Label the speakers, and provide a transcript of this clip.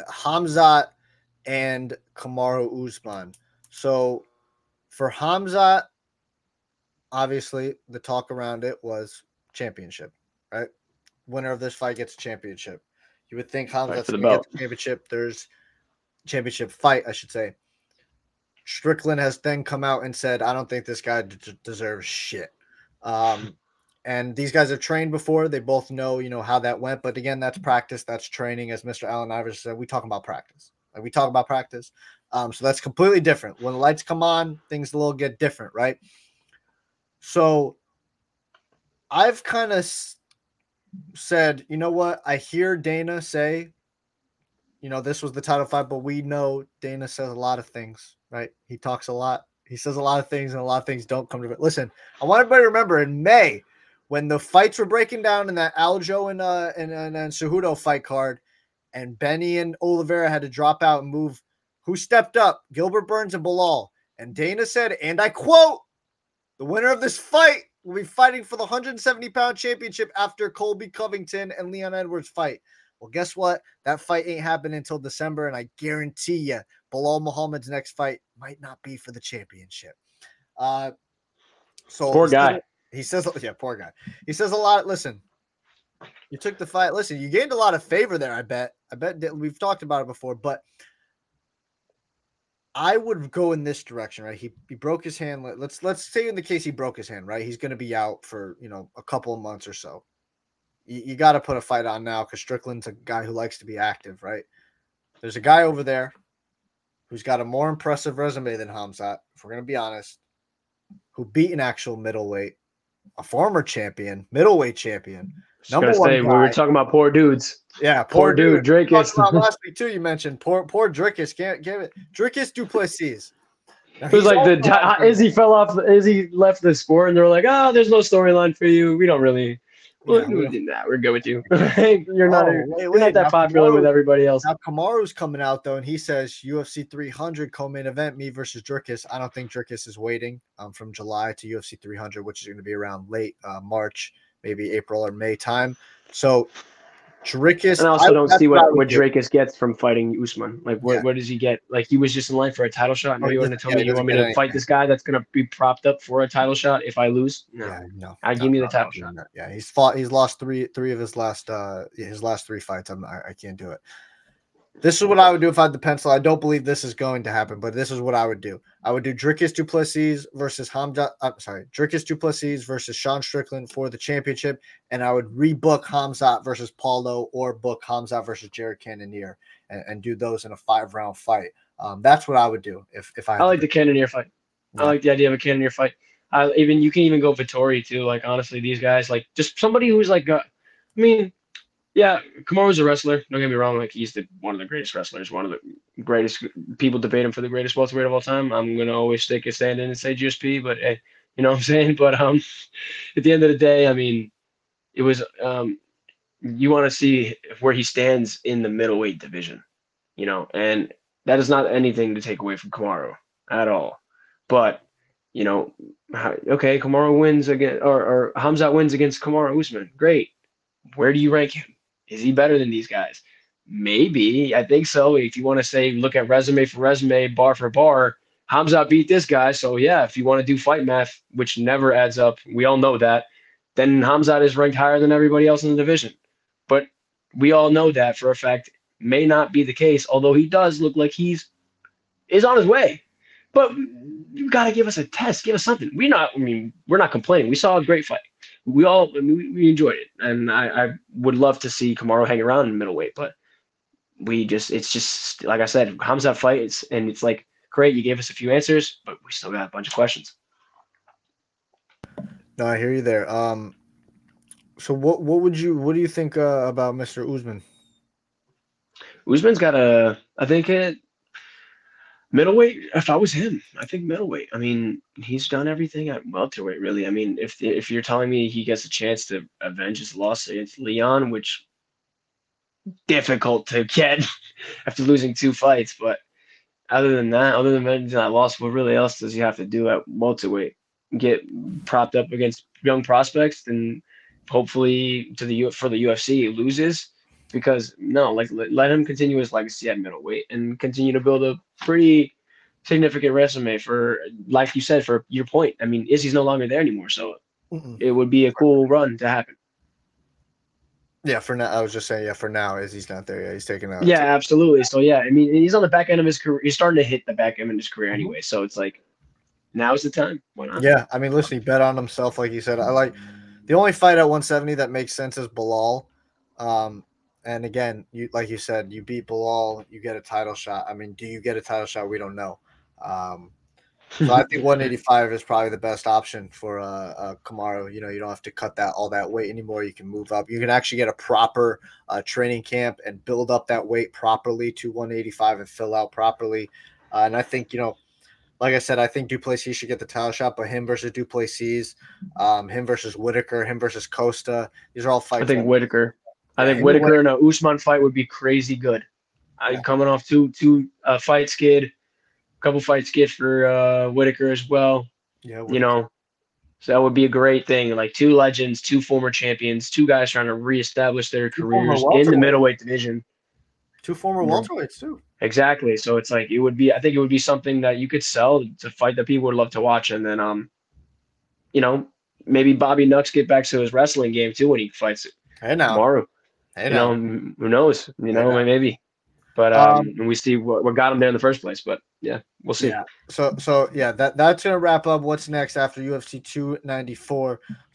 Speaker 1: Khamzat and Kamaru Usman. So for Khamzat, obviously the talk around it was championship, right? Winner of this fight gets a championship. You would think
Speaker 2: Fight
Speaker 1: Khamzat's
Speaker 2: for the
Speaker 1: going to get
Speaker 2: belt.
Speaker 1: the championship. There's championship fight, I should say. Strickland has then come out and said, I don't think this guy deserves shit. And these guys have trained before. They both know, how that went. But again, that's practice. That's training. As Mr. Allen Iverson said, we talk about practice. We talk about practice. So that's completely different. When the lights come on, things a little get different, right? So I've kind of said, you know what? I hear Dana say, this was the title fight, but we know Dana says a lot of things, right? He talks a lot. He says a lot of things, and a lot of things don't come to it. Listen, I want everybody to remember in May, when the fights were breaking down in that Aljo and Cejudo fight card, and Benny and Oliveira had to drop out and move, who stepped up? Gilbert Burns and Bilal. And Dana said, and I quote, the winner of this fight will be fighting for the 170-pound championship after Colby Covington and Leon Edwards fight. Well, guess what? That fight ain't happening until December, and I guarantee you, Bilal Muhammad's next fight might not be for the championship. So
Speaker 2: Poor guy.
Speaker 1: He says, yeah, poor guy. He says a lot. Listen, you took the fight. Listen, you gained a lot of favor there, I bet. We've talked about it before, but I would go in this direction, right? He broke his hand. Let's say in the case he broke his hand, right? He's going to be out for, a couple of months or so. You got to put a fight on now because Strickland's a guy who likes to be active, right? There's a guy over there who's got a more impressive resume than Khamzat, if we're going to be honest, who beat an actual middleweight, a former champion, middleweight champion.
Speaker 2: Number one guy. We were talking about poor dudes.
Speaker 1: Yeah,
Speaker 2: poor dude. Dricus.
Speaker 1: Last week too, you mentioned poor Dricus. Can't give it. Dricus Duplessis.
Speaker 2: It was like Izzy fell off. Izzy left the sport, and they're like, "Oh, there's no storyline for you. We don't really." We're good with you. You're not that popular with everybody else.
Speaker 1: Now Kamaru's coming out though, and he says UFC 300 co-main event, me versus Dricus. I don't think Dricus is waiting from July to UFC 300, which is going to be around late March, maybe April or May time. So Dricus,
Speaker 2: and I also don't see what Dricus gets from fighting Usman. Like, what does he get? Like, he was just in line for a title shot. Now you want to tell me you want me to fight this guy that's going to be propped up for a title shot if I lose? No. Give me the title shot.
Speaker 1: Yeah, he's lost three of his last 3 fights. I can't do it. This is what I would do if I had the pencil. I don't believe this is going to happen, but this is what I would do. I would do Dricus Duplessis versus Dricus Duplessis versus Sean Strickland for the championship, and I would rebook Khamzat versus Paulo or book Khamzat versus Jared Cannonier and do those in a 5-round fight. That's what I would do if I
Speaker 2: like the Cannonier fight. Yeah. I like the idea of a Cannonier fight. You can even go Vittori too. Like, honestly, these guys, like, just somebody who's like, yeah, Kamaru's a wrestler. Don't get me wrong. Like, he's one of the greatest wrestlers, one of the greatest people debate him for the greatest welterweight of all time. I'm going to always stick a stand in and say GSP, but hey, you know what I'm saying? But at the end of the day, it was you want to see where he stands in the middleweight division, and that is not anything to take away from Kamaru at all. But, okay, Kamaru wins again, or Khamzat wins against Kamaru Usman. Great. Where do you rank him? Is he better than these guys? Maybe. I think so. If you want to say, look at resume for resume, bar for bar, Khamzat beat this guy. So, yeah, if you want to do fight math, which never adds up, we all know that, then Khamzat is ranked higher than everybody else in the division. But we all know that for a fact may not be the case, although he does look like is on his way. But you got to give us a test. Give us something. We're not complaining. We saw a great fight. We enjoyed it, and I would love to see Kamaru hang around in middleweight, but it's just like I said, Khamzat fight, it's like, great, you gave us a few answers, but we still got a bunch of questions.
Speaker 1: No, I hear you there. So what do you think about Mr. Usman?
Speaker 2: Usman's got middleweight, if I was him, I think middleweight. He's done everything at welterweight, really. If you're telling me he gets a chance to avenge his loss against Leon, which difficult to get after losing 2 fights, but other than avenging that loss, what really else does he have to do at welterweight? Get propped up against young prospects, and hopefully for the UFC loses. because no, like let him continue his legacy at middleweight and continue to build a pretty significant resume for, like you said, for your point. I mean, Izzy's no longer there anymore, so
Speaker 1: Mm-mm.
Speaker 2: it would be a cool run to happen.
Speaker 1: Yeah, for now, I was just saying. Yeah, for now, is he's not there yet. He's taking a.
Speaker 2: Yeah, absolutely. So yeah, I mean, he's on the back end of his career. He's starting to hit the back end of his career
Speaker 1: Mhm.
Speaker 2: anyway. So it's like now's the time. Why not?
Speaker 1: Yeah, I mean, listen, he bet on himself, like you said. I like the only fight at 170 that makes sense is Bilal. And again, you like you said, you beat Bilal, you get a title shot. I mean, do you get a title shot? We don't know. Um, so I think 185 is probably the best option for Kamaru. You know, you don't have to cut that all that weight anymore. You can move up. You can actually get a proper training camp and build up that weight properly to 185 and fill out properly. And I think, you know, like I said, I think Duplessis should get the title shot, but him versus Duplessis, him versus Whitaker, him versus Costa, these are all
Speaker 2: I
Speaker 1: fights
Speaker 2: think
Speaker 1: that,
Speaker 2: Whitaker. I
Speaker 1: yeah,
Speaker 2: think
Speaker 1: him and
Speaker 2: Whitaker
Speaker 1: Whitaker,
Speaker 2: and a Usman fight would be crazy good.
Speaker 1: yeah,
Speaker 2: Coming off two fight skid, couple fight skid for Whitaker as well.
Speaker 1: yeah,
Speaker 2: You
Speaker 1: Whitaker.
Speaker 2: know, so that would be a great thing. Like two legends, two former champions, two guys trying to reestablish their
Speaker 1: Two former
Speaker 2: careers in the
Speaker 1: welterweights.
Speaker 2: middleweight division.
Speaker 1: Two former welterweights, too.
Speaker 2: Exactly. So it's like it would be. I think it would be something that you could sell to fight that people would love to watch, and then you know, maybe Bobby Nux get back to his wrestling game too when he fights
Speaker 1: Hey, now.
Speaker 2: Kamaru.
Speaker 1: Hey,
Speaker 2: You know,
Speaker 1: now.
Speaker 2: who knows? You
Speaker 1: Hey,
Speaker 2: know,
Speaker 1: now.
Speaker 2: maybe. But
Speaker 1: Um,
Speaker 2: we see what got him there in the first place. But yeah, we'll see.
Speaker 1: yeah. So yeah, that's gonna wrap up what's next after UFC 294.